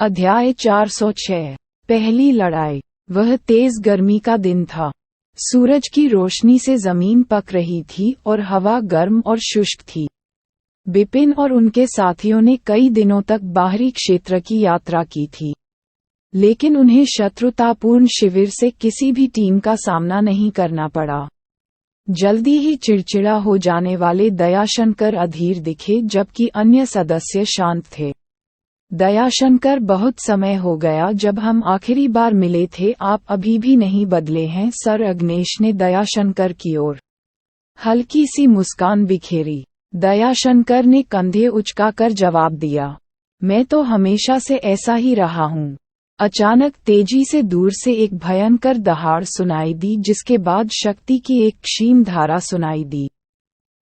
अध्याय 406। पहली लड़ाई। वह तेज गर्मी का दिन था। सूरज की रोशनी से जमीन पक रही थी और हवा गर्म और शुष्क थी। बिपिन और उनके साथियों ने कई दिनों तक बाहरी क्षेत्र की यात्रा की थी, लेकिन उन्हें शत्रुतापूर्ण शिविर से किसी भी टीम का सामना नहीं करना पड़ा। जल्दी ही चिड़चिड़ा हो जाने वाले दयाशंकर अधीर दिखे, जबकि अन्य सदस्य शांत थे। दयाशंकर, बहुत समय हो गया जब हम आखिरी बार मिले थे, आप अभी भी नहीं बदले हैं। सर अग्नेश ने दयाशंकर की ओर हल्की सी मुस्कान बिखेरी। दयाशंकर ने कंधे उचकाकर जवाब दिया, मैं तो हमेशा से ऐसा ही रहा हूँ। अचानक तेजी से दूर से एक भयंकर दहाड़ सुनाई दी, जिसके बाद शक्ति की एक क्षीण धारा सुनाई दी।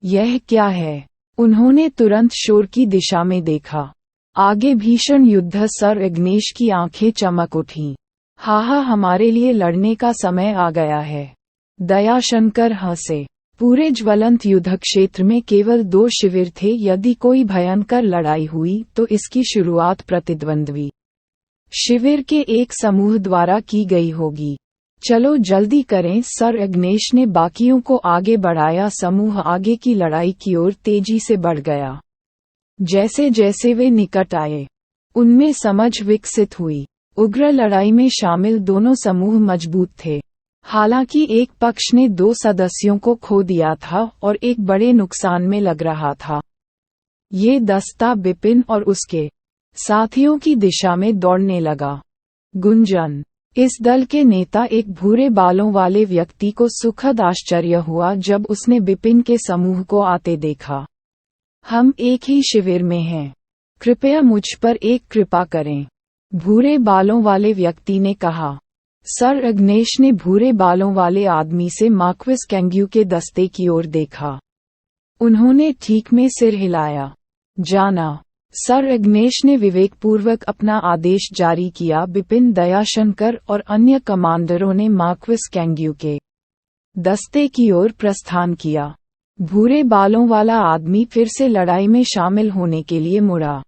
यह क्या है? उन्होंने तुरंत शोर की दिशा में देखा। आगे भीषण युद्ध। सर अग्नेश की आंखें चमक उठीं। हाँ, हमारे लिए लड़ने का समय आ गया है। दयाशंकर हंसे। पूरे ज्वलंत युद्ध क्षेत्र में केवल 2 शिविर थे। यदि कोई भयंकर लड़ाई हुई तो इसकी शुरुआत प्रतिद्वंद्वी शिविर के एक समूह द्वारा की गई होगी। चलो जल्दी करें। सर अग्नेश ने बाकियों को आगे बढ़ाया। समूह आगे की लड़ाई की ओर तेजी से बढ़ गया। जैसे जैसे वे निकट आए, उनमें समझ विकसित हुई। उग्र लड़ाई में शामिल दोनों समूह मजबूत थे। हालांकि एक पक्ष ने 2 सदस्यों को खो दिया था और एक बड़े नुकसान में लग रहा था। ये दस्ता बिपिन और उसके साथियों की दिशा में दौड़ने लगा। गुंजन। इस दल के नेता, एक भूरे बालों वाले व्यक्ति को सुखद आश्चर्य हुआ जब उसने बिपिन के समूह को आते देखा। हम एक ही शिविर में हैं। कृपया मुझ पर एक कृपा करें, भूरे बालों वाले व्यक्ति ने कहा। सर अग्नेश ने भूरे बालों वाले आदमी से मार्क्विस कैंग्यू के दस्ते की ओर देखा। उन्होंने ठीक में सिर हिलाया। जाना। सर अग्नेश ने विवेकपूर्वक अपना आदेश जारी किया। बिपिन, दयाशंकर और अन्य कमांडरों ने मार्क्विस कैंग्यू के दस्ते की ओर प्रस्थान किया। भूरे बालों वाला आदमी फिर से लड़ाई में शामिल होने के लिए मुड़ा।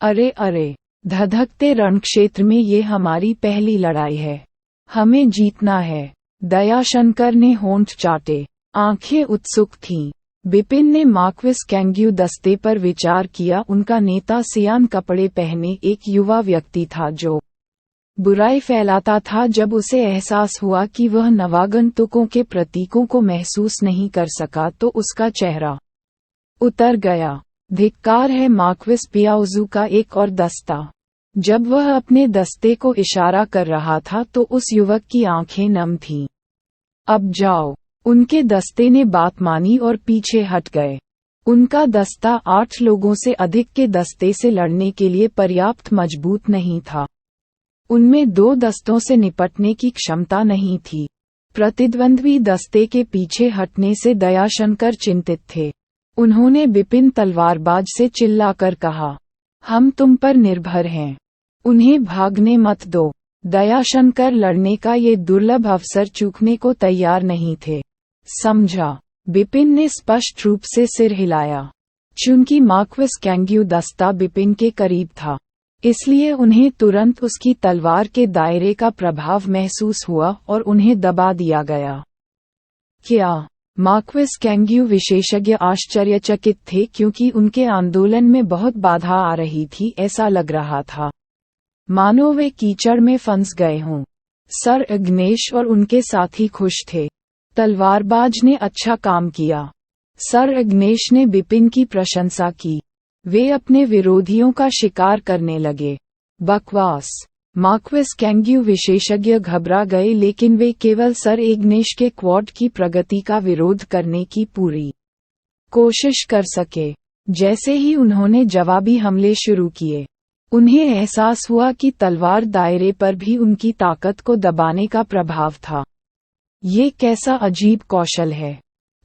अरे, धधकते रणक्षेत्र में ये हमारी पहली लड़ाई है। हमें जीतना है। दयाशंकर ने होंठ चाटे। आंखें उत्सुक थीं। बिपिन ने मार्क्विस कैंग्यू दस्ते पर विचार किया। उनका नेता सियान कपड़े पहने एक युवा व्यक्ति था जो बुराई फैलाता था। जब उसे एहसास हुआ कि वह नवागंतुकों के प्रतीकों को महसूस नहीं कर सका तो उसका चेहरा उतर गया। धिक्कार है। मार्क्विस पियाउजू का एक और दस्ता। जब वह अपने दस्ते को इशारा कर रहा था तो उस युवक की आंखें नम थीं। अब जाओ। उनके दस्ते ने बात मानी और पीछे हट गए। उनका दस्ता 8 लोगों से अधिक के दस्ते से लड़ने के लिए पर्याप्त मजबूत नहीं था। उनमें 2 दस्तों से निपटने की क्षमता नहीं थी। प्रतिद्वंद्वी दस्ते के पीछे हटने से दयाशंकर चिंतित थे। उन्होंने बिपिन तलवारबाज से चिल्लाकर कहा, हम तुम पर निर्भर हैं। उन्हें भागने मत दो। दयाशंकर लड़ने का ये दुर्लभ अवसर चूकने को तैयार नहीं थे। समझा। बिपिन ने स्पष्ट रूप से सिर हिलाया। चूंकि मार्क्विस कैंग्यू दस्ता बिपिन के करीब था, इसलिए उन्हें तुरंत उसकी तलवार के दायरे का प्रभाव महसूस हुआ और उन्हें दबा दिया गया। क्या? मार्क्विस कैंग्यू विशेषज्ञ आश्चर्यचकित थे, क्योंकि उनके आंदोलन में बहुत बाधा आ रही थी। ऐसा लग रहा था मानो वे कीचड़ में फंस गए हों। सर अग्नेश और उनके साथी खुश थे। तलवारबाज ने अच्छा काम किया। सर अग्नेश ने बिपिन की प्रशंसा की। वे अपने विरोधियों का शिकार करने लगे। बकवास। मार्क्विस कैंग्यू विशेषज्ञ घबरा गए, लेकिन वे केवल सर अग्नेश के क्वाड की प्रगति का विरोध करने की पूरी कोशिश कर सके। जैसे ही उन्होंने जवाबी हमले शुरू किए, उन्हें एहसास हुआ कि तलवार दायरे पर भी उनकी ताकत को दबाने का प्रभाव था। ये कैसा अजीब कौशल है।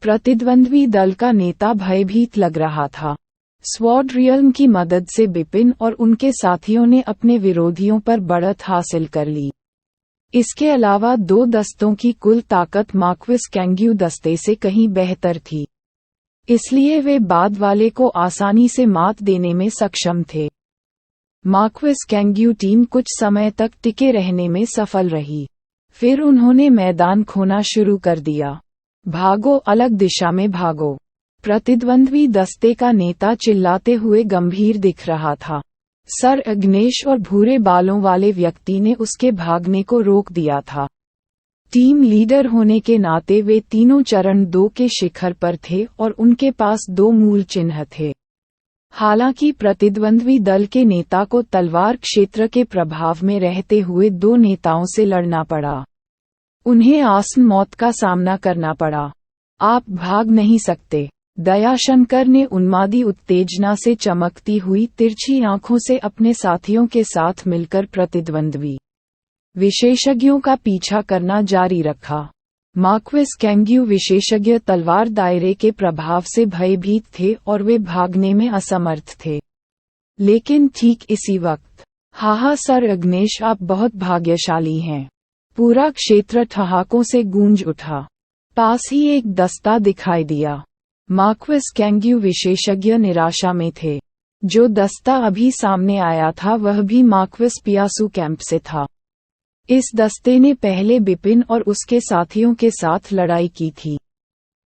प्रतिद्वंद्वी दल का नेता भयभीत लग रहा था। स्वॉर्ड रियल्म की मदद से बिपिन और उनके साथियों ने अपने विरोधियों पर बढ़त हासिल कर ली। इसके अलावा 2 दस्तों की कुल ताकत मार्क्विस कैंग्यू दस्ते से कहीं बेहतर थी, इसलिए वे बाद वाले को आसानी से मात देने में सक्षम थे। मार्क्वेस कैंग्यू टीम कुछ समय तक टिके रहने में सफल रही। फिर उन्होंने मैदान खोना शुरू कर दिया। भागो, अलग दिशा में भागो। प्रतिद्वंद्वी दस्ते का नेता चिल्लाते हुए गंभीर दिख रहा था। सर अग्नेश और भूरे बालों वाले व्यक्ति ने उसके भागने को रोक दिया था। टीम लीडर होने के नाते वे तीनों चरण 2 के शिखर पर थे और उनके पास 2 मूल चिन्ह थे। हालांकि प्रतिद्वंद्वी दल के नेता को तलवार क्षेत्र के प्रभाव में रहते हुए 2 नेताओं से लड़ना पड़ा। उन्हें आसन मौत का सामना करना पड़ा। आप भाग नहीं सकते। दयाशंकर ने उन्मादी उत्तेजना से चमकती हुई तिरछी आंखों से अपने साथियों के साथ मिलकर प्रतिद्वंद्वी विशेषज्ञों का पीछा करना जारी रखा। मार्क्वेस कैंग्यू विशेषज्ञ तलवार दायरे के प्रभाव से भयभीत थे और वे भागने में असमर्थ थे। लेकिन ठीक इसी वक्त, हाहा सर अग्नेश, आप बहुत भाग्यशाली हैं। पूरा क्षेत्र ठहाकों से गूंज उठा। पास ही एक दस्ता दिखाई दिया। मार्क्वेस कैंग्यू विशेषज्ञ निराशा में थे। जो दस्ता अभी सामने आया था वह भी मार्क्वेस पियासू कैंप से था। इस दस्ते ने पहले बिपिन और उसके साथियों के साथ लड़ाई की थी।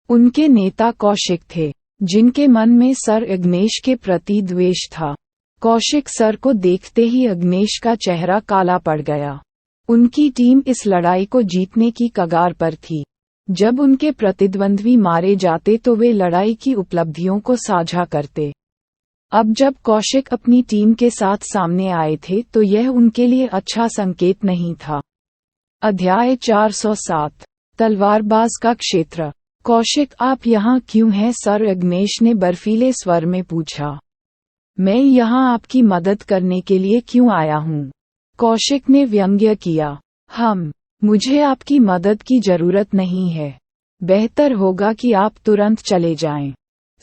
उनके नेता कौशिक थे, जिनके मन में सर अग्नेश के प्रति द्वेष था। कौशिक सर को देखते ही अग्नेश का चेहरा काला पड़ गया। उनकी टीम इस लड़ाई को जीतने की कगार पर थी। जब उनके प्रतिद्वंद्वी मारे जाते तो वे लड़ाई की उपलब्धियों को साझा करते। अब जब कौशिक अपनी टीम के साथ सामने आए थे तो यह उनके लिए अच्छा संकेत नहीं था। अध्याय 407 तलवारबाज का क्षेत्र। कौशिक, आप यहाँ क्यों हैं? सर अग्नेश ने बर्फीले स्वर में पूछा। मैं यहाँ आपकी मदद करने के लिए क्यों आया हूँ? कौशिक ने व्यंग्य किया। मुझे आपकी मदद की जरूरत नहीं है। बेहतर होगा कि आप तुरंत चले जाएं।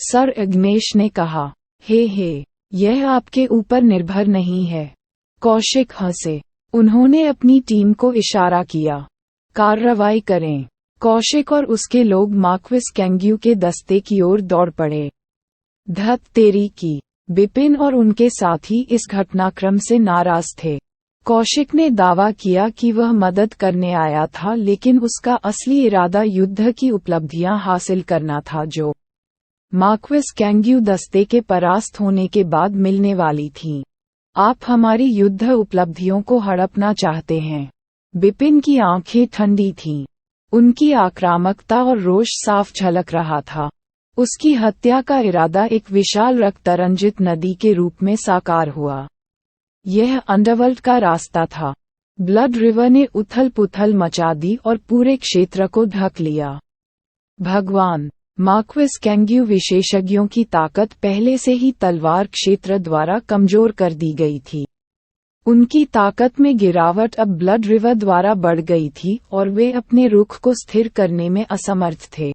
सर अग्नेश ने कहा। हे, यह आपके ऊपर निर्भर नहीं है। कौशिक हंसे। उन्होंने अपनी टीम को इशारा किया। कार्रवाई करें। कौशिक और उसके लोग मार्क्वेस कैंग्यू के दस्ते की ओर दौड़ पड़े। धत तेरी की। बिपिन और उनके साथी इस घटनाक्रम से नाराज थे। कौशिक ने दावा किया कि वह मदद करने आया था, लेकिन उसका असली इरादा युद्ध की उपलब्धियां हासिल करना था जो मार्क्वेस कैंग्यू दस्ते के परास्त होने के बाद मिलने वाली थीं। आप हमारी युद्ध उपलब्धियों को हड़पना चाहते हैं। बिपिन की आंखें ठंडी थीं। उनकी आक्रामकता और रोष साफ झलक रहा था। उसकी हत्या का इरादा एक विशाल रक्तरंजित नदी के रूप में साकार हुआ। यह अंडरवर्ल्ड का रास्ता था। ब्लड रिवर ने उथल पुथल मचा दी और पूरे क्षेत्र को ढक लिया। भगवान! मार्क्वेस कैंग्यू विशेषज्ञों की ताकत पहले से ही तलवार क्षेत्र द्वारा कमजोर कर दी गई थी। उनकी ताकत में गिरावट अब ब्लड रिवर द्वारा बढ़ गई थी और वे अपने रुख को स्थिर करने में असमर्थ थे।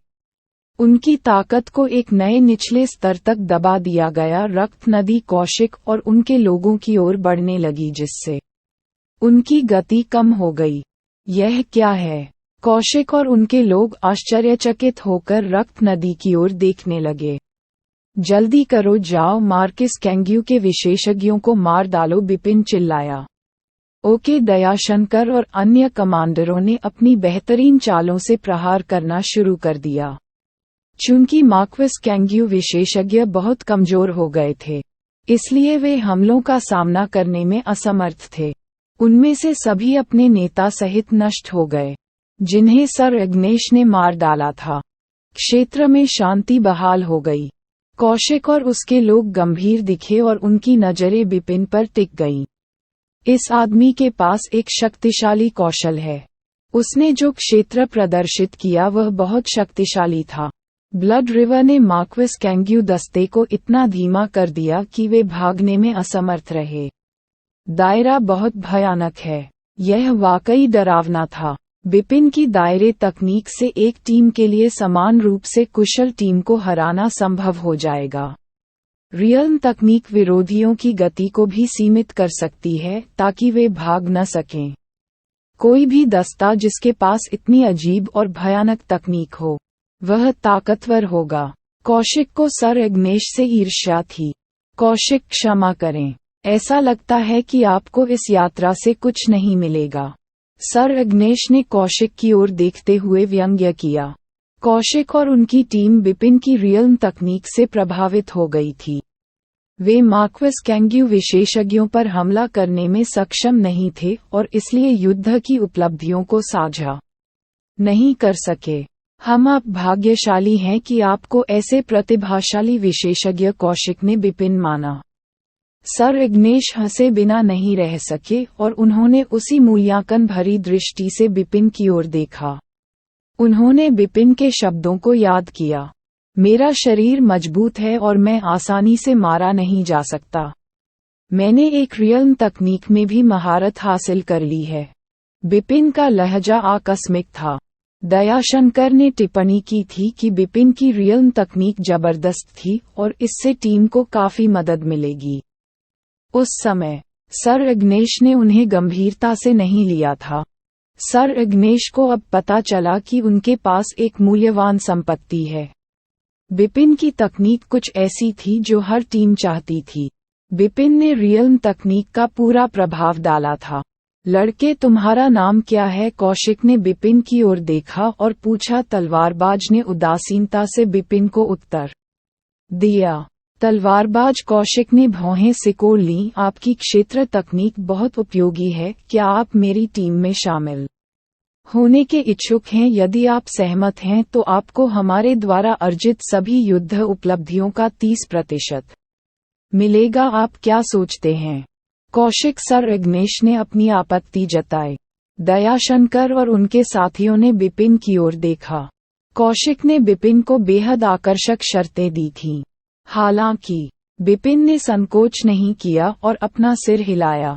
उनकी ताकत को एक नए निचले स्तर तक दबा दिया गया। रक्त नदी कौशिक और उनके लोगों की ओर बढ़ने लगी, जिससे उनकी गति कम हो गई। यह क्या है? कौशिक और उनके लोग आश्चर्यचकित होकर रक्त नदी की ओर देखने लगे। जल्दी करो, जाओ, मार्क्वेस कैंग्यू के विशेषज्ञों को मार डालो, बिपिन चिल्लाया। ओके, दयाशंकर और अन्य कमांडरों ने अपनी बेहतरीन चालों से प्रहार करना शुरू कर दिया। चूंकि मार्क्वेस कैंग्यू विशेषज्ञ बहुत कमजोर हो गए थे, इसलिए वे हमलों का सामना करने में असमर्थ थे। उनमें से सभी अपने नेता सहित नष्ट हो गए, जिन्हें सर अग्नेश ने मार डाला था। क्षेत्र में शांति बहाल हो गई। कौशिक और उसके लोग गंभीर दिखे और उनकी नजरें बिपिन पर टिक गईं। इस आदमी के पास एक शक्तिशाली कौशल है। उसने जो क्षेत्र प्रदर्शित किया वह बहुत शक्तिशाली था। ब्लड रिवर ने मार्क्वेस कैंग्यू दस्ते को इतना धीमा कर दिया कि वे भागने में असमर्थ रहे। दायरा बहुत भयानक है। यह वाकई डरावना था। बिपिन की दायरे तकनीक से एक टीम के लिए समान रूप से कुशल टीम को हराना संभव हो जाएगा। रियल्म तकनीक विरोधियों की गति को भी सीमित कर सकती है ताकि वे भाग न सकें। कोई भी दस्ता जिसके पास इतनी अजीब और भयानक तकनीक हो, वह ताकतवर होगा। कौशिक को सर अग्नेश से ईर्ष्या थी। कौशिक, क्षमा करें। ऐसा लगता है कि आपको इस यात्रा से कुछ नहीं मिलेगा। सर अग्नेश ने कौशिक की ओर देखते हुए व्यंग्य किया। कौशिक और उनकी टीम बिपिन की रियल्म तकनीक से प्रभावित हो गई थी। वे मार्क्वेस कैंग्यू विशेषज्ञों पर हमला करने में सक्षम नहीं थे और इसलिए युद्ध की उपलब्धियों को साझा नहीं कर सके। हम आप भाग्यशाली हैं कि आपको ऐसे प्रतिभाशाली विशेषज्ञ कौशिक ने बिपिन माना। सर अग्नेश हंसे बिना नहीं रह सके और उन्होंने उसी मूल्यांकन भरी दृष्टि से बिपिन की ओर देखा। उन्होंने बिपिन के शब्दों को याद किया। मेरा शरीर मजबूत है और मैं आसानी से मारा नहीं जा सकता। मैंने एक रियल्म तकनीक में भी महारत हासिल कर ली है। बिपिन का लहजा आकस्मिक था। दयाशंकर ने टिप्पणी की थी कि बिपिन की रियल्म तकनीक जबरदस्त थी और इससे टीम को काफी मदद मिलेगी। उस समय सर अग्नेश ने उन्हें गंभीरता से नहीं लिया था। सर अग्नेश को अब पता चला कि उनके पास एक मूल्यवान संपत्ति है। बिपिन की तकनीक कुछ ऐसी थी जो हर टीम चाहती थी। बिपिन ने रियल्म तकनीक का पूरा प्रभाव डाला था। लड़के, तुम्हारा नाम क्या है? कौशिक ने बिपिन की ओर देखा और पूछा। तलवारबाज ने उदासीनता से बिपिन को उत्तर दिया। तलवारबाज कौशिक ने भौहें सिकोड़ लीं। आपकी क्षेत्र तकनीक बहुत उपयोगी है। क्या आप मेरी टीम में शामिल होने के इच्छुक हैं? यदि आप सहमत हैं तो आपको हमारे द्वारा अर्जित सभी युद्ध उपलब्धियों का 30% मिलेगा। आप क्या सोचते हैं? कौशिक सर अग्नेश ने अपनी आपत्ति जताई। दयाशंकर और उनके साथियों ने बिपिन की ओर देखा। कौशिक ने बिपिन को बेहद आकर्षक शर्तें दी थीं। हालांकि बिपिन ने संकोच नहीं किया और अपना सिर हिलाया।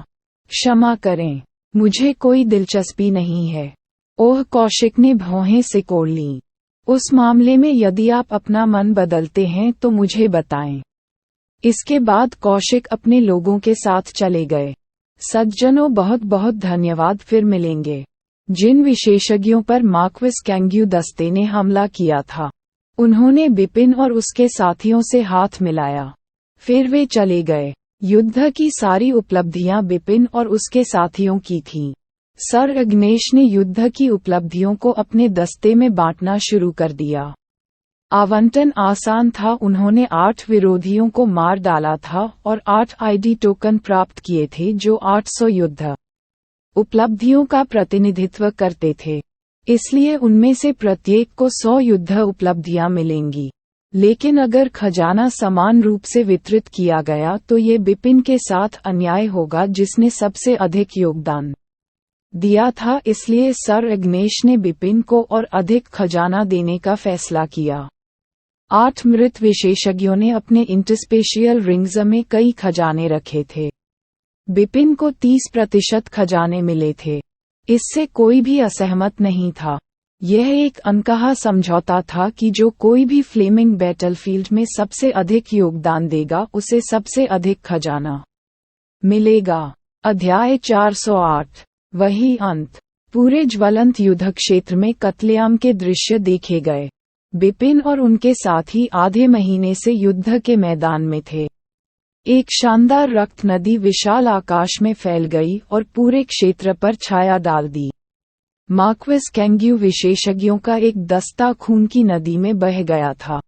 क्षमा करें, मुझे कोई दिलचस्पी नहीं है। ओह, कौशिक ने भौहें सिकोड़ लीं। उस मामले में यदि आप अपना मन बदलते हैं तो मुझे बताएं। इसके बाद कौशिक अपने लोगों के साथ चले गए। सज्जनों, बहुत बहुत धन्यवाद। फिर मिलेंगे। जिन विशेषज्ञों पर मार्क्वेस कैंग्यू दस्ते ने हमला किया था, उन्होंने बिपिन और उसके साथियों से हाथ मिलाया। फिर वे चले गए। युद्ध की सारी उपलब्धियां बिपिन और उसके साथियों की थीं। सर अग्नेश ने युद्ध की उपलब्धियों को अपने दस्ते में बांटना शुरू कर दिया। आवंटन आसान था। उन्होंने 8 विरोधियों को मार डाला था और 8 आईडी टोकन प्राप्त किए थे जो 800 युद्ध उपलब्धियों का प्रतिनिधित्व करते थे। इसलिए उनमें से प्रत्येक को 100 युद्ध उपलब्धियां मिलेंगी। लेकिन अगर खजाना समान रूप से वितरित किया गया तो ये बिपिन के साथ अन्याय होगा जिसने सबसे अधिक योगदान दिया था। इसलिए सर अग्नेश ने बिपिन को और अधिक खजाना देने का फैसला किया। 8 मृत विशेषज्ञों ने अपने इंटरस्पेशियल रिंग्स में कई खजाने रखे थे। बिपिन को 30% खजाने मिले थे। इससे कोई भी असहमत नहीं था। यह एक अनकहा समझौता था कि जो कोई भी फ्लेमिंग बैटलफील्ड में सबसे अधिक योगदान देगा उसे सबसे अधिक खजाना मिलेगा। अध्याय 408। वही अंत। पूरे ज्वलंत युद्ध क्षेत्र में कत्लेआम के दृश्य देखे गए। बिपिन और उनके साथी आधे महीने से युद्ध के मैदान में थे। एक शानदार रक्त नदी विशाल आकाश में फैल गई और पूरे क्षेत्र पर छाया डाल दी। मार्क्वेस कैंग्यू विशेषज्ञों का एक दस्ता खून की नदी में बह गया था।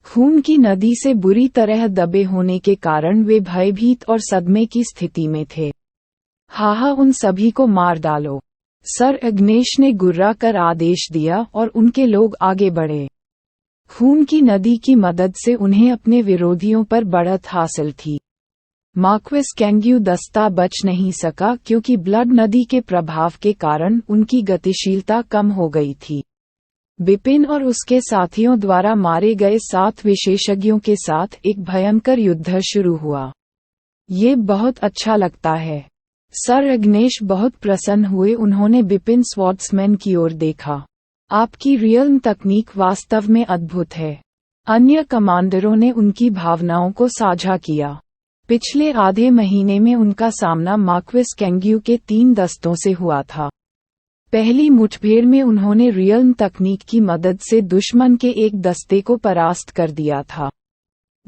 खून की नदी से बुरी तरह दबे होने के कारण वे भयभीत और सदमे की स्थिति में थे। हाहा, उन सभी को मार डालो। सर अग्नेश ने गुर्रा कर आदेश दिया और उनके लोग आगे बढ़े। खून की नदी की मदद से उन्हें अपने विरोधियों पर बढ़त हासिल थी। मार्क्वेस कैंग्यू दस्ता बच नहीं सका क्योंकि ब्लड नदी के प्रभाव के कारण उनकी गतिशीलता कम हो गई थी। बिपिन और उसके साथियों द्वारा मारे गए 7 विशेषज्ञों के साथ एक भयंकर युद्ध शुरू हुआ। ये बहुत अच्छा लगता है। सर अग्नेश बहुत प्रसन्न हुए। उन्होंने बिपिन स्वॉर्ड्समैन की ओर देखा। आपकी रियल्म तकनीक वास्तव में अद्भुत है। अन्य कमांडरों ने उनकी भावनाओं को साझा किया। पिछले आधे महीने में उनका सामना मार्क्वेस कैंग्यू के 3 दस्तों से हुआ था। पहली मुठभेड़ में उन्होंने रियल्म तकनीक की मदद से दुश्मन के एक दस्ते को परास्त कर दिया था।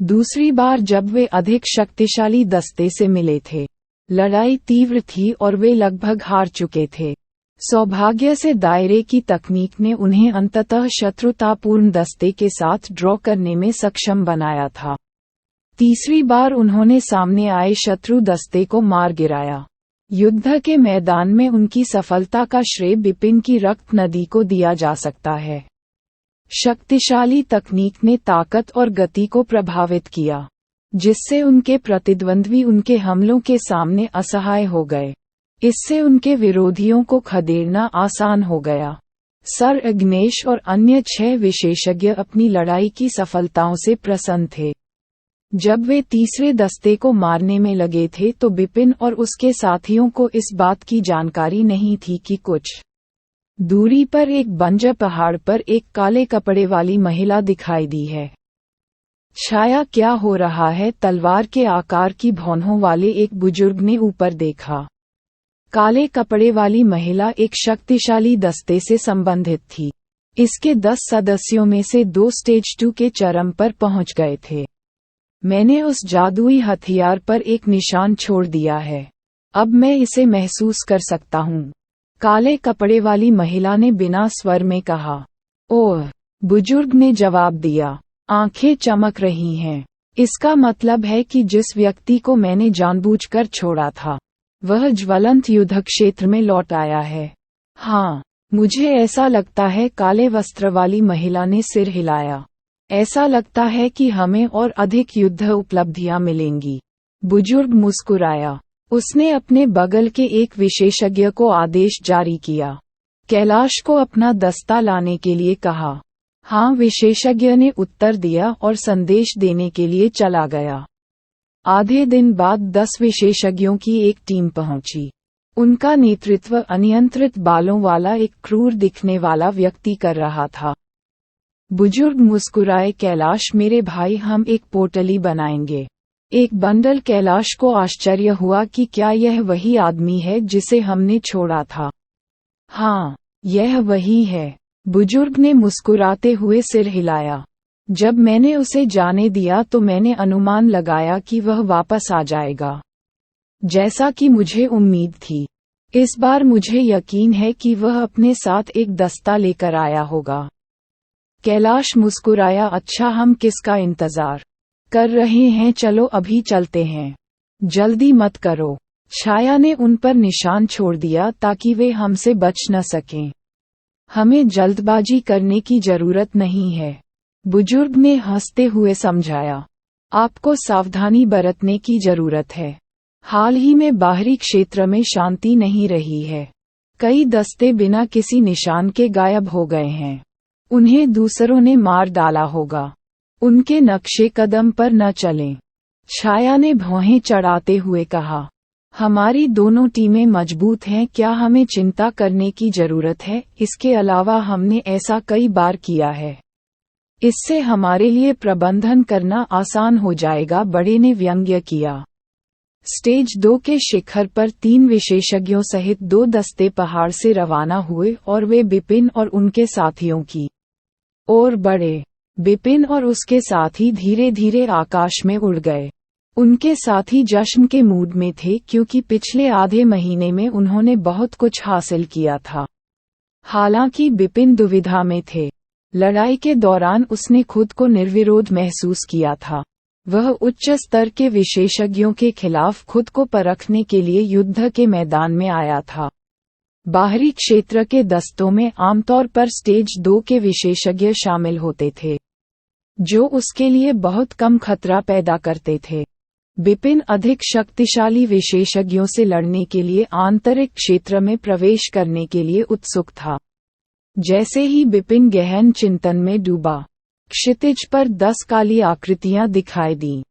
दूसरी बार जब वे अधिक शक्तिशाली दस्ते से मिले थे, लड़ाई तीव्र थी और वे लगभग हार चुके थे। सौभाग्य से दायरे की तकनीक ने उन्हें अंततः शत्रुतापूर्ण दस्ते के साथ ड्रॉ करने में सक्षम बनाया था। तीसरी बार उन्होंने सामने आए शत्रु दस्ते को मार गिराया। युद्ध के मैदान में उनकी सफलता का श्रेय बिपिन की रक्त नदी को दिया जा सकता है। शक्तिशाली तकनीक ने ताकत और गति को प्रभावित किया, जिससे उनके प्रतिद्वंद्वी उनके हमलों के सामने असहाय हो गए। इससे उनके विरोधियों को खदेड़ना आसान हो गया। सर इग्नेश और अन्य 6 विशेषज्ञ अपनी लड़ाई की सफलताओं से प्रसन्न थे। जब वे तीसरे दस्ते को मारने में लगे थे तो बिपिन और उसके साथियों को इस बात की जानकारी नहीं थी कि कुछ दूरी पर एक बंजर पहाड़ पर एक काले कपड़े वाली महिला दिखाई दी है। छाया क्या हो रहा है? तलवार के आकार की भौहों वाले एक बुजुर्ग ने ऊपर देखा। काले कपड़े वाली महिला एक शक्तिशाली दस्ते से संबंधित थी। इसके 10 सदस्यों में से 2 स्टेज 2 के चरम पर पहुंच गए थे। मैंने उस जादुई हथियार पर एक निशान छोड़ दिया है। अब मैं इसे महसूस कर सकता हूँ, काले कपड़े वाली महिला ने बिना स्वर में कहा। ओह, बुजुर्ग ने जवाब दिया, आंखें चमक रही हैं। इसका मतलब है कि जिस व्यक्ति को मैंने जानबूझकर छोड़ा था, वह ज्वलंत युद्ध क्षेत्र में लौट आया है। हाँ, मुझे ऐसा लगता है, काले वस्त्र वाली महिला ने सिर हिलाया। ऐसा लगता है कि हमें और अधिक युद्ध उपलब्धियां मिलेंगी। बुजुर्ग मुस्कुराया। उसने अपने बगल के एक विशेषज्ञ को आदेश जारी किया। कैलाश को अपना दस्ता लाने के लिए कहा। हाँ, विशेषज्ञ ने उत्तर दिया और संदेश देने के लिए चला गया। आधे दिन बाद 10 विशेषज्ञों की एक टीम पहुंची। उनका नेतृत्व अनियंत्रित बालों वाला एक क्रूर दिखने वाला व्यक्ति कर रहा था। बुजुर्ग मुस्कुराए। कैलाश मेरे भाई, हम एक पोटली बनाएंगे। एक बंडल। कैलाश को आश्चर्य हुआ कि क्या यह वही आदमी है जिसे हमने छोड़ा था। हाँ, यह वही है। बुजुर्ग ने मुस्कुराते हुए सिर हिलाया। जब मैंने उसे जाने दिया तो मैंने अनुमान लगाया कि वह वापस आ जाएगा, जैसा कि मुझे उम्मीद थी। इस बार मुझे यकीन है कि वह अपने साथ एक दस्ता लेकर आया होगा। कैलाश मुस्कुराया। अच्छा, हम किसका इंतजार कर रहे हैं? चलो अभी चलते हैं। जल्दी मत करो। छाया ने उन पर निशान छोड़ दिया ताकि वे हमसे बच न सकें। हमें जल्दबाजी करने की जरूरत नहीं है, बुजुर्ग ने हंसते हुए समझाया। आपको सावधानी बरतने की जरूरत है। हाल ही में बाहरी क्षेत्र में शांति नहीं रही है। कई दस्ते बिना किसी निशान के गायब हो गए हैं। उन्हें दूसरों ने मार डाला होगा। उनके नक्शे कदम पर न चलें। छाया ने भौहें चढ़ाते हुए कहा। हमारी दोनों टीमें मजबूत हैं, क्या हमें चिंता करने की जरूरत है? इसके अलावा हमने ऐसा कई बार किया है। इससे हमारे लिए प्रबंधन करना आसान हो जाएगा, बड़े ने व्यंग्य किया। स्टेज 2 के शिखर पर 3 विशेषज्ञों सहित 2 दस्ते पहाड़ से रवाना हुए और वे बिपिन और उनके साथियों की ओर बढ़े। बिपिन और उसके साथी धीरे धीरे आकाश में उड़ गए। उनके साथी जश्न के मूड में थे क्योंकि पिछले आधे महीने में उन्होंने बहुत कुछ हासिल किया था। हालांकि बिपिन दुविधा में थे। लड़ाई के दौरान उसने खुद को निर्विरोध महसूस किया था। वह उच्च स्तर के विशेषज्ञों के खिलाफ खुद को परखने के लिए युद्ध के मैदान में आया था। बाहरी क्षेत्र के दस्तों में आमतौर पर स्टेज 2 के विशेषज्ञ शामिल होते थे, जो उसके लिए बहुत कम खतरा पैदा करते थे। बिपिन अधिक शक्तिशाली विशेषज्ञों से लड़ने के लिए आंतरिक क्षेत्र में प्रवेश करने के लिए उत्सुक था। जैसे ही बिपिन गहन चिंतन में डूबा, क्षितिज पर 10 काली आकृतियां दिखाई दीं।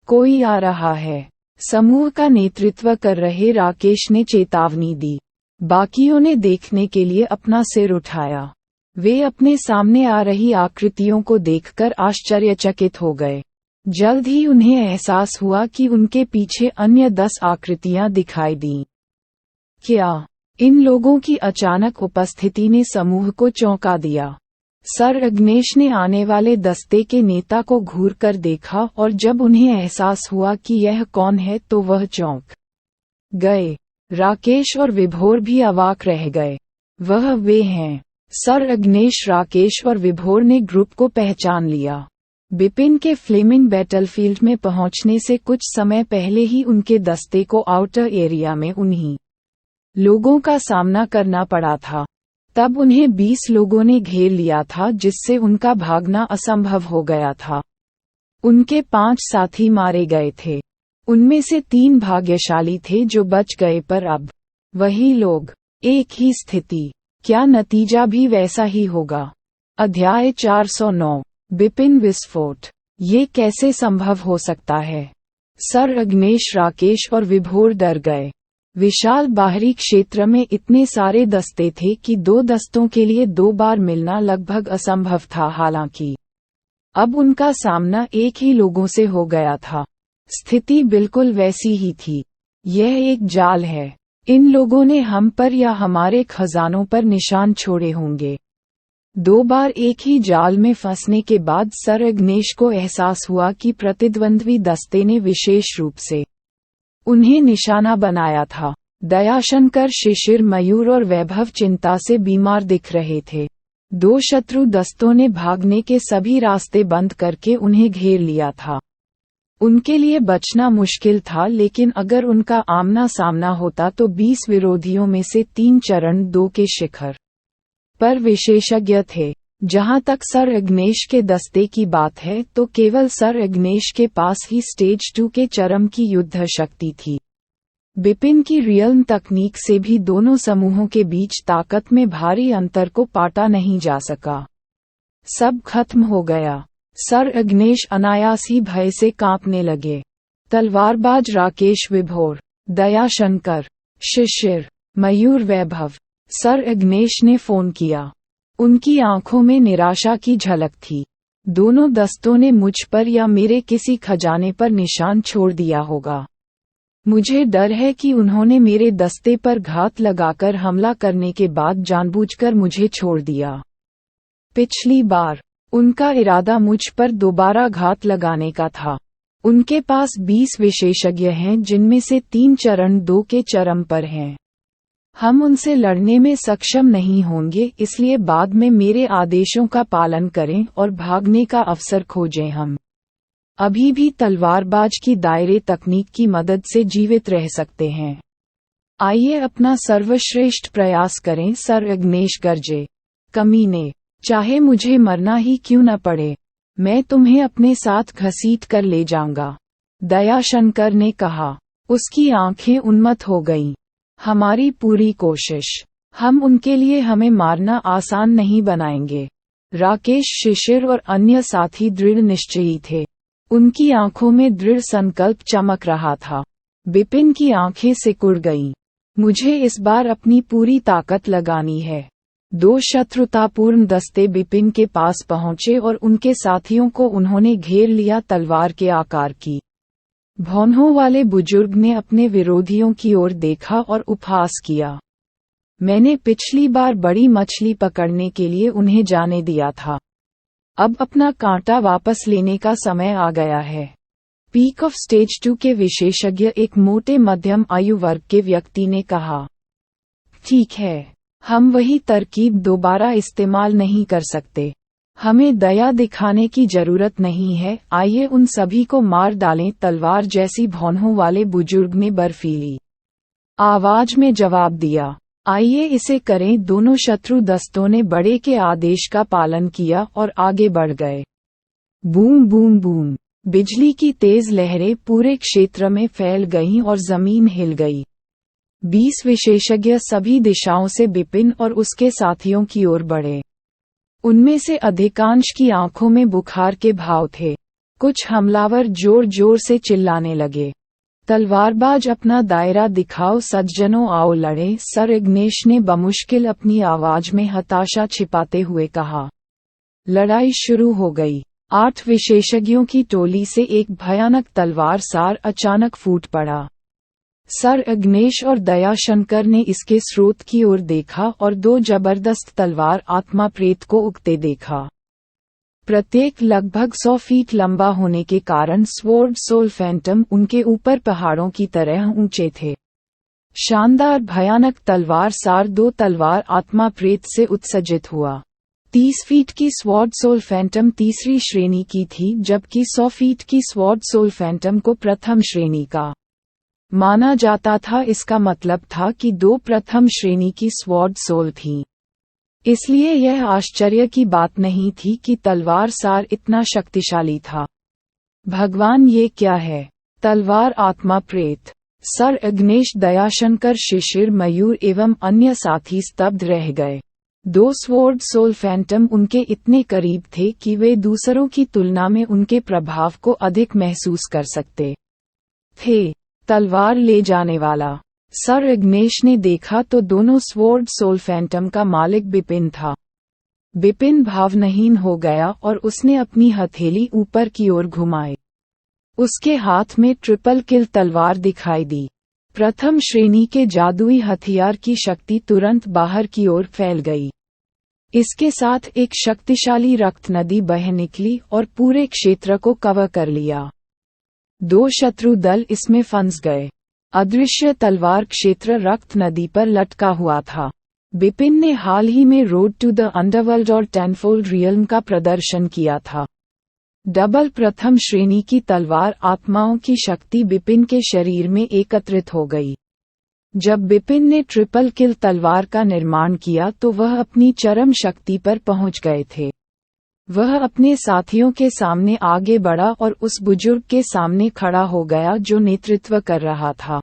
कोई आ रहा है, समूह का नेतृत्व कर रहे राकेश ने चेतावनी दी। बाकियों ने देखने के लिए अपना सिर उठाया। वे अपने सामने आ रही आकृतियों को देखकर आश्चर्यचकित हो गए। जल्द ही उन्हें एहसास हुआ कि उनके पीछे अन्य 10 आकृतियां दिखाई दीं। क्या इन लोगों की अचानक उपस्थिति ने समूह को चौंका दिया? सर अग्नेश ने आने वाले दस्ते के नेता को घूर कर देखा और जब उन्हें एहसास हुआ कि यह कौन है तो वह चौंक गए। राकेश और विभोर भी अवाक रह गए। वह वे हैं। सर अग्नेश, राकेश और विभोर ने ग्रुप को पहचान लिया। बिपिन के फ्लेमिंग बैटलफील्ड में पहुंचने से कुछ समय पहले ही उनके दस्ते को आउटर एरिया में उन्हीं लोगों का सामना करना पड़ा था। तब उन्हें 20 लोगों ने घेर लिया था जिससे उनका भागना असंभव हो गया था। उनके 5 साथी मारे गए थे। उनमें से 3 भाग्यशाली थे जो बच गए, पर अब वही लोग, एक ही स्थिति। क्या नतीजा भी वैसा ही होगा? अध्याय 409 बिपिन विस्फोट। ये कैसे संभव हो सकता है? सर अग्नेश, राकेश और विभोर डर गए। विशाल बाहरी क्षेत्र में इतने सारे दस्ते थे कि 2 दस्तों के लिए 2 बार मिलना लगभग असंभव था। हालांकि अब उनका सामना एक ही लोगों से हो गया था। स्थिति बिल्कुल वैसी ही थी। यह एक जाल है। इन लोगों ने हम पर या हमारे खजानों पर निशान छोड़े होंगे। 2 बार एक ही जाल में फंसने के बाद सर अग्नेश को एहसास हुआ कि प्रतिद्वंद्वी दस्ते ने विशेष रूप से उन्हें निशाना बनाया था। दयाशंकर, शिशिर, मयूर और वैभव चिंता से बीमार दिख रहे थे। 2 शत्रु दस्तों ने भागने के सभी रास्ते बंद करके उन्हें घेर लिया था। उनके लिए बचना मुश्किल था, लेकिन अगर उनका आमना सामना होता तो 20 विरोधियों में से 3 चरण 2 के शिखर पर विशेषज्ञ थे। जहां तक सर अग्नेश के दस्ते की बात है तो केवल सर अग्नेश के पास ही स्टेज 2 के चरम की युद्ध शक्ति थी। बिपिन की रियल्म तकनीक से भी दोनों समूहों के बीच ताकत में भारी अंतर को पाटा नहीं जा सका। सब खत्म हो गया। सर अग्नेश अनायास ही भय से कांपने लगे। तलवारबाज राकेश, विभोर, दयाशंकर, शिशिर, मयूर, वैभव। सर अग्नेश ने फोन किया। उनकी आंखों में निराशा की झलक थी। दोनों दस्तों ने मुझ पर या मेरे किसी खजाने पर निशान छोड़ दिया होगा। मुझे डर है कि उन्होंने मेरे दस्ते पर घात लगाकर हमला करने के बाद जानबूझकर मुझे छोड़ दिया। पिछली बार उनका इरादा मुझ पर दोबारा घात लगाने का था। उनके पास 20 विशेषज्ञ हैं जिनमें से 3 चरण 2 के चरम पर हैं। हम उनसे लड़ने में सक्षम नहीं होंगे, इसलिए बाद में मेरे आदेशों का पालन करें और भागने का अवसर खोजें। हम अभी भी तलवारबाज की दायरे तकनीक की मदद से जीवित रह सकते हैं। आइए अपना सर्वश्रेष्ठ प्रयास करें। सर अग्नेश गरजे। कमीने, चाहे मुझे मरना ही क्यों न पड़े, मैं तुम्हें अपने साथ घसीट कर ले जाऊंगा, दयाशंकर ने कहा। उसकी आंखें उन्मत्त हो गईं। हमारी पूरी कोशिश। हम उनके लिए हमें मारना आसान नहीं बनाएंगे। राकेश, शिशिर और अन्य साथी दृढ़ निश्चयी थे। उनकी आंखों में दृढ़ संकल्प चमक रहा था। बिपिन की आंखें सिकुड़ गईं। मुझे इस बार अपनी पूरी ताकत लगानी है। 2 शत्रुतापूर्ण दस्ते बिपिन के पास पहुंचे और उनके साथियों को उन्होंने घेर लिया। तलवार के आकार की भौहों वाले बुजुर्ग ने अपने विरोधियों की ओर देखा और उपहास किया। मैंने पिछली बार बड़ी मछली पकड़ने के लिए उन्हें जाने दिया था। अब अपना कांटा वापस लेने का समय आ गया है। पीक ऑफ स्टेज 2 के विशेषज्ञ, एक मोटे मध्यम आयु वर्ग के व्यक्ति ने कहा। ठीक है, हम वही तरकीब दोबारा इस्तेमाल नहीं कर सकते। हमें दया दिखाने की जरूरत नहीं है। आइए उन सभी को मार डालें। तलवार जैसी भौहों वाले बुजुर्ग ने बर्फीली आवाज में जवाब दिया। आइए इसे करें। दोनों शत्रु दस्तों ने बड़े के आदेश का पालन किया और आगे बढ़ गए। Boom boom boom. बिजली की तेज लहरें पूरे क्षेत्र में फैल गईं और जमीन हिल गई। 20 विशेषज्ञ सभी दिशाओं से बिपिन और उसके साथियों की ओर बढ़े। उनमें से अधिकांश की आंखों में बुखार के भाव थे। कुछ हमलावर जोर जोर से चिल्लाने लगे। तलवारबाज, अपना दायरा दिखाओ सज्जनों, आओ लड़े। सर अग्नेश ने बमुश्किल अपनी आवाज में हताशा छिपाते हुए कहा। लड़ाई शुरू हो गई। 8 विशेषज्ञों की टोली से एक भयानक तलवार सार अचानक फूट पड़ा। सर अग्नेश और दयाशंकर ने इसके स्रोत की ओर देखा और दो जबरदस्त तलवार आत्मा प्रेत को उगते देखा। प्रत्येक लगभग 100 फीट लंबा होने के कारण स्वॉर्ड सोल फैंटम उनके ऊपर पहाड़ों की तरह ऊंचे थे। शानदार भयानक तलवार सार दो तलवार आत्मा प्रेत से उत्सर्जित हुआ। 30 फीट की स्वॉर्ड सोल फैंटम तीसरी श्रेणी की थी, जबकि 100 फीट की स्वॉर्ड सोल फैंटम को प्रथम श्रेणी का माना जाता था। इसका मतलब था कि दो प्रथम श्रेणी की स्वॉर्ड सोल थीं। इसलिए यह आश्चर्य की बात नहीं थी कि तलवार सार इतना शक्तिशाली था। भगवान, ये क्या है? तलवार आत्मा प्रेत। सर अग्नेश, दयाशंकर, शिशिर, मयूर एवं अन्य साथी स्तब्ध रह गए। दो स्वॉर्ड सोल फैंटम उनके इतने करीब थे कि वे दूसरों की तुलना में उनके प्रभाव को अधिक महसूस कर सकते थे। तलवार ले जाने वाला। सर अग्नेश ने देखा तो दोनों स्वॉर्ड सोल फैंटम का मालिक बिपिन था। बिपिन भावनहीन हो गया और उसने अपनी हथेली ऊपर की ओर घुमाई। उसके हाथ में ट्रिपल किल तलवार दिखाई दी। प्रथम श्रेणी के जादुई हथियार की शक्ति तुरंत बाहर की ओर फैल गई। इसके साथ एक शक्तिशाली रक्त नदी बह निकली और पूरे क्षेत्र को कवर कर लिया। दो शत्रु दल इसमें फंस गए। अदृश्य तलवार क्षेत्र रक्त नदी पर लटका हुआ था। बिपिन ने हाल ही में रोड टू द अंडरवर्ल्ड और टेनफोल्ड रियल्म का प्रदर्शन किया था। डबल प्रथम श्रेणी की तलवार आत्माओं की शक्ति बिपिन के शरीर में एकत्रित हो गई। जब बिपिन ने ट्रिपल किल तलवार का निर्माण किया तो वह अपनी चरम शक्ति पर पहुंच गए थे। वह अपने साथियों के सामने आगे बढ़ा और उस बुजुर्ग के सामने खड़ा हो गया जो नेतृत्व कर रहा था।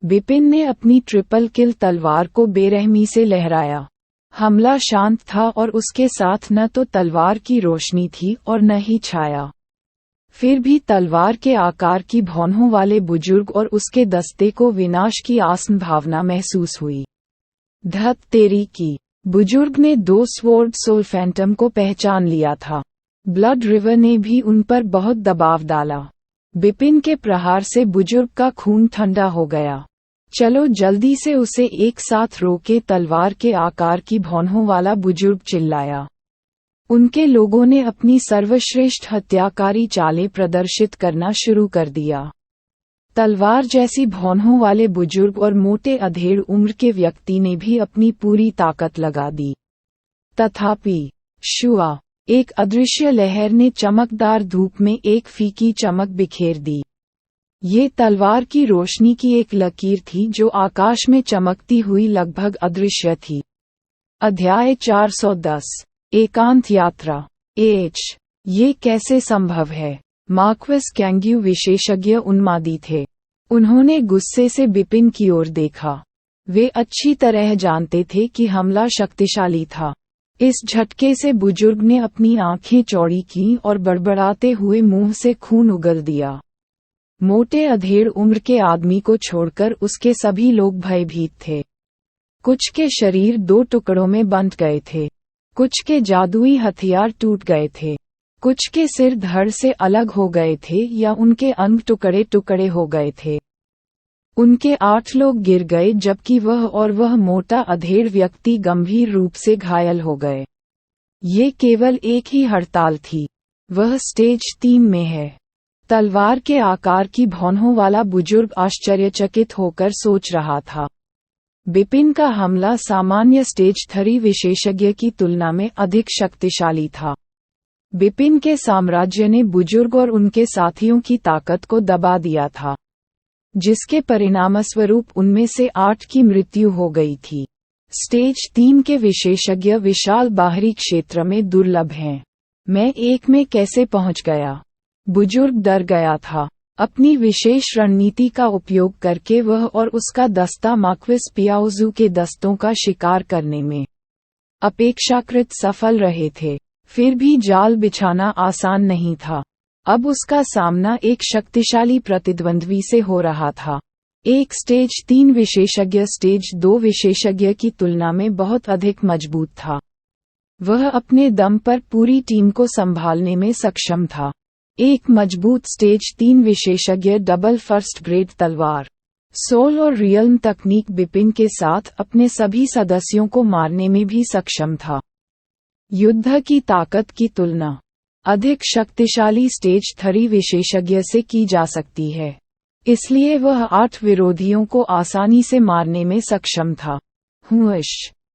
बिपिन ने अपनी ट्रिपल किल तलवार को बेरहमी से लहराया। हमला शांत था और उसके साथ न तो तलवार की रोशनी थी और न ही छाया। फिर भी तलवार के आकार की भौहों वाले बुजुर्ग और उसके दस्ते को विनाश की आसन भावना महसूस हुई। धत तेरी की! बुजुर्ग ने दो स्वॉर्ड सोल फैंटम को पहचान लिया था। ब्लड रिवर ने भी उन पर बहुत दबाव डाला। बिपिन के प्रहार से बुजुर्ग का खून ठंडा हो गया। चलो जल्दी से उसे एक साथ रोके, तलवार के आकार की भौहों वाला बुजुर्ग चिल्लाया। उनके लोगों ने अपनी सर्वश्रेष्ठ हत्याकारी चालें प्रदर्शित करना शुरू कर दिया। तलवार जैसी भौहों वाले बुजुर्ग और मोटे अधेड़ उम्र के व्यक्ति ने भी अपनी पूरी ताकत लगा दी। तथापि शुआ! एक अदृश्य लहर ने चमकदार धूप में एक फीकी चमक बिखेर दी। ये तलवार की रोशनी की एक लकीर थी जो आकाश में चमकती हुई लगभग अदृश्य थी। अध्याय 410 एकांत यात्रा। ये कैसे संभव है? मार्क्वेस कैंग्यू विशेषज्ञ उन्मादी थे। उन्होंने गुस्से से बिपिन की ओर देखा। वे अच्छी तरह जानते थे कि हमला शक्तिशाली था। इस झटके से बुजुर्ग ने अपनी आंखें चौड़ी की और बड़बड़ाते हुए मुंह से खून उगल दिया। मोटे अधेड़ उम्र के आदमी को छोड़कर उसके सभी लोग भयभीत थे। कुछ के शरीर दो टुकड़ों में बंट गए थे। कुछ के जादुई हथियार टूट गए थे। कुछ के सिर धड़ से अलग हो गए थे या उनके अंग टुकड़े टुकड़े हो गए थे। उनके 8 लोग गिर गए जबकि वह मोटा अधेड़ व्यक्ति गंभीर रूप से घायल हो गए। ये केवल एक ही हड़ताल थी। वह स्टेज 3 में है। तलवार के आकार की भौहों वाला बुजुर्ग आश्चर्यचकित होकर सोच रहा था। बिपिन का हमला सामान्य स्टेज 3 विशेषज्ञ की तुलना में अधिक शक्तिशाली था। बिपिन के साम्राज्य ने बुजुर्ग और उनके साथियों की ताकत को दबा दिया था, जिसके परिणामस्वरूप उनमें से 8 की मृत्यु हो गई थी। स्टेज 3 के विशेषज्ञ विशाल बाहरी क्षेत्र में दुर्लभ हैं। मैं एक में कैसे पहुंच गया? बुजुर्ग डर गया था। अपनी विशेष रणनीति का उपयोग करके वह और उसका दस्ता मार्क्वेस पियाउजू के दस्तों का शिकार करने में अपेक्षाकृत सफल रहे थे। फिर भी जाल बिछाना आसान नहीं था। अब उसका सामना एक शक्तिशाली प्रतिद्वंद्वी से हो रहा था। एक स्टेज 3 विशेषज्ञ स्टेज 2 विशेषज्ञ की तुलना में बहुत अधिक मजबूत था। वह अपने दम पर पूरी टीम को संभालने में सक्षम था। एक मजबूत स्टेज 3 विशेषज्ञ डबल फर्स्ट ग्रेड तलवार सोल और रियल्म तकनीक बिपिन के साथ अपने सभी सदस्यों को मारने में भी सक्षम था। युद्ध की ताकत की तुलना अधिक शक्तिशाली स्टेज 3 विशेषज्ञ से की जा सकती है, इसलिए वह 8 विरोधियों को आसानी से मारने में सक्षम था। हुश!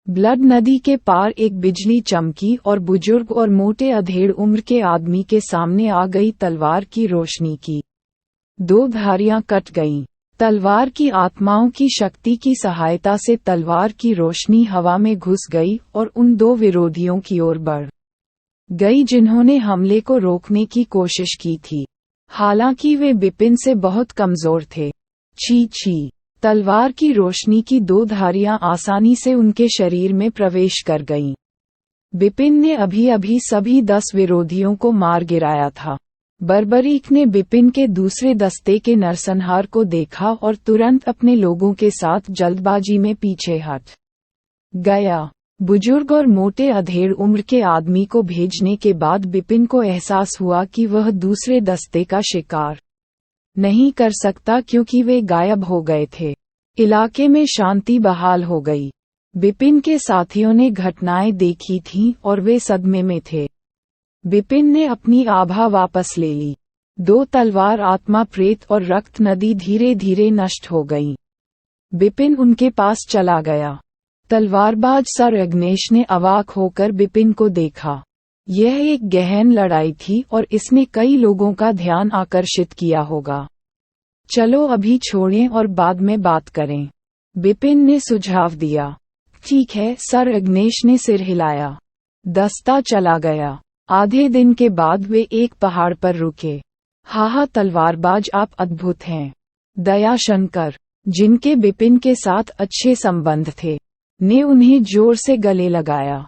ब्लड नदी के पार एक बिजली चमकी और बुजुर्ग और मोटे अधेड़ उम्र के आदमी के सामने आ गई तलवार की रोशनी की 2 धारियां कट गईं। तलवार की आत्माओं की शक्ति की सहायता से तलवार की रोशनी हवा में घुस गई और उन 2 विरोधियों की ओर बढ़ गई जिन्होंने हमले को रोकने की कोशिश की थी, हालांकि वे बिपिन से बहुत कमजोर थे। छी छी! तलवार की रोशनी की 2 धारियां आसानी से उनके शरीर में प्रवेश कर गईं। बिपिन ने अभी अभी सभी 10 विरोधियों को मार गिराया था। बर्बरीक ने बिपिन के दूसरे दस्ते के नरसंहार को देखा और तुरंत अपने लोगों के साथ जल्दबाजी में पीछे हट गया। बुजुर्ग और मोटे अधेड़ उम्र के आदमी को भेजने के बाद बिपिन को एहसास हुआ कि वह दूसरे दस्ते का शिकार नहीं कर सकता क्योंकि वे गायब हो गए थे। इलाके में शांति बहाल हो गई। बिपिन के साथियों ने घटनाएं देखी थीं और वे सदमे में थे। बिपिन ने अपनी आभा वापस ले ली। 2 तलवार आत्मा प्रेत और रक्त नदी धीरे धीरे नष्ट हो गईं। बिपिन उनके पास चला गया। तलवारबाज सर अग्नेश ने अवाक होकर बिपिन को देखा। यह एक गहन लड़ाई थी और इसने कई लोगों का ध्यान आकर्षित किया होगा। चलो अभी छोड़ें और बाद में बात करें, बिपिन ने सुझाव दिया। ठीक है, सर अग्नेश ने सिर हिलाया। दस्ता चला गया। आधे दिन के बाद वे एक पहाड़ पर रुके। हा तलवारबाज, आप अद्भुत हैं। दयाशंकर, जिनके बिपिन के साथ अच्छे संबंध थे, ने उन्हें जोर से गले लगाया।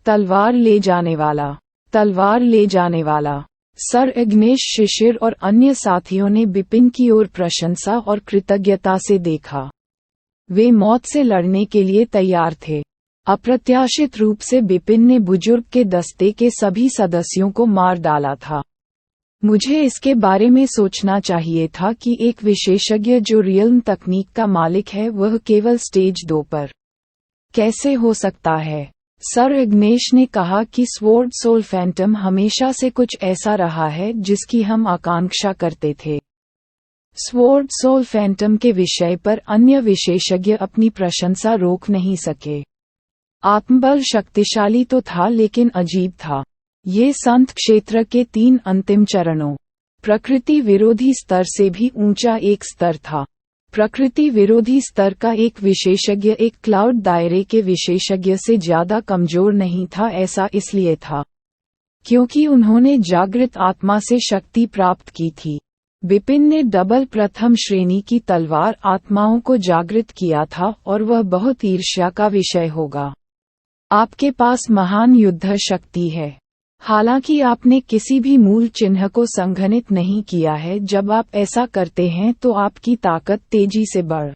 तलवार ले जाने वाला, तलवार ले जाने वाला। सर अग्नेश, शिशिर और अन्य साथियों ने बिपिन की ओर प्रशंसा और कृतज्ञता से देखा। वे मौत से लड़ने के लिए तैयार थे। अप्रत्याशित रूप से बिपिन ने बुजुर्ग के दस्ते के सभी सदस्यों को मार डाला था। मुझे इसके बारे में सोचना चाहिए था कि एक विशेषज्ञ जो रियल्म तकनीक का मालिक है वह केवल स्टेज 2 पर कैसे हो सकता है। सर अग्नेश ने कहा कि स्वॉर्ड सोल फैंटम हमेशा से कुछ ऐसा रहा है जिसकी हम आकांक्षा करते थे। स्वॉर्ड सोल फैंटम के विषय पर अन्य विशेषज्ञ अपनी प्रशंसा रोक नहीं सके। आत्मबल शक्तिशाली तो था लेकिन अजीब था। ये संत क्षेत्र के 3 अंतिम चरणों, प्रकृति विरोधी स्तर से भी ऊंचा एक स्तर था। प्रकृति विरोधी स्तर का एक विशेषज्ञ एक क्लाउड दायरे के विशेषज्ञ से ज्यादा कमजोर नहीं था। ऐसा इसलिए था क्योंकि उन्होंने जागृत आत्मा से शक्ति प्राप्त की थी। बिपिन ने डबल प्रथम श्रेणी की तलवार आत्माओं को जागृत किया था और वह बहुत ईर्ष्या का विषय होगा। आपके पास महान युद्ध शक्ति है, हालांकि आपने किसी भी मूल चिन्ह को संघनित नहीं किया है। जब आप ऐसा करते हैं तो आपकी ताकत तेजी से बढ़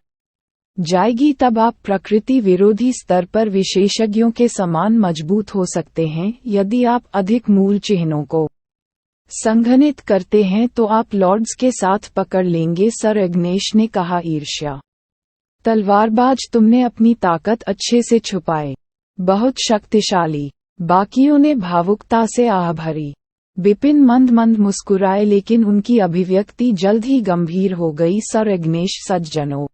जाएगी। तब आप प्रकृति विरोधी स्तर पर विशेषज्ञों के समान मजबूत हो सकते हैं। यदि आप अधिक मूल चिन्हों को संघनित करते हैं तो आप लॉर्ड्स के साथ पकड़ लेंगे, सर अग्नेश ने कहा। ईर्ष्या, तलवारबाज, तुमने अपनी ताकत अच्छे से छुपाए। बहुत शक्तिशाली। बाकियों ने भावुकता से आह भरी। बिपिन मंद मंद मुस्कुराए लेकिन उनकी अभिव्यक्ति जल्द ही गंभीर हो गई। सर अग्नेश, सज्जनों,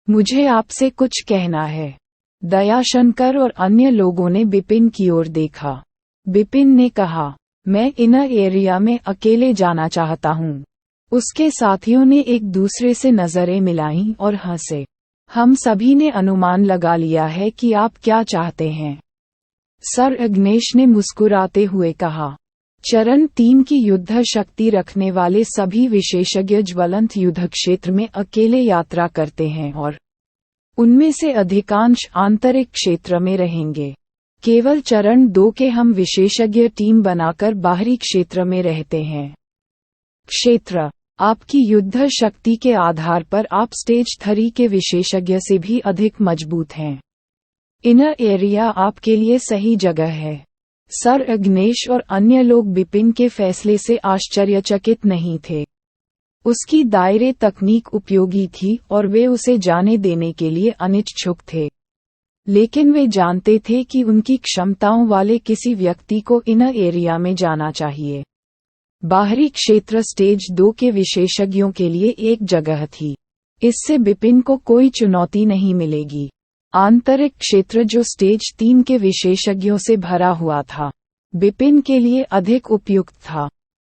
मुझे आपसे कुछ कहना है। दयाशंकर और अन्य लोगों ने बिपिन की ओर देखा। बिपिन ने कहा, मैं इनर एरिया में अकेले जाना चाहता हूँ। उसके साथियों ने एक दूसरे से नजरें मिलाईं और हंसे। हम सभी ने अनुमान लगा लिया है कि आप क्या चाहते हैं, सर अग्नेश ने मुस्कुराते हुए कहा। चरण 3 की युद्ध शक्ति रखने वाले सभी विशेषज्ञ ज्वलंत युद्ध क्षेत्र में अकेले यात्रा करते हैं और उनमें से अधिकांश आंतरिक क्षेत्र में रहेंगे। केवल चरण 2 के हम विशेषज्ञ टीम बनाकर बाहरी क्षेत्र में रहते हैं। क्षेत्र, आपकी युद्ध शक्ति के आधार पर आप स्टेज 3 के विशेषज्ञ से भी अधिक मजबूत हैं। इनर एरिया आपके लिए सही जगह है। सर अग्नेश और अन्य लोग बिपिन के फैसले से आश्चर्यचकित नहीं थे। उसकी दायरे तकनीक उपयोगी थी और वे उसे जाने देने के लिए अनिच्छुक थे। लेकिन वे जानते थे कि उनकी क्षमताओं वाले किसी व्यक्ति को इनर एरिया में जाना चाहिए। बाहरी क्षेत्र स्टेज 2 के विशेषज्ञों के लिए एक जगह थी। इससे बिपिन को कोई चुनौती नहीं मिलेगी। आंतरिक क्षेत्र जो स्टेज 3 के विशेषज्ञों से भरा हुआ था, बिपिन के लिए अधिक उपयुक्त था।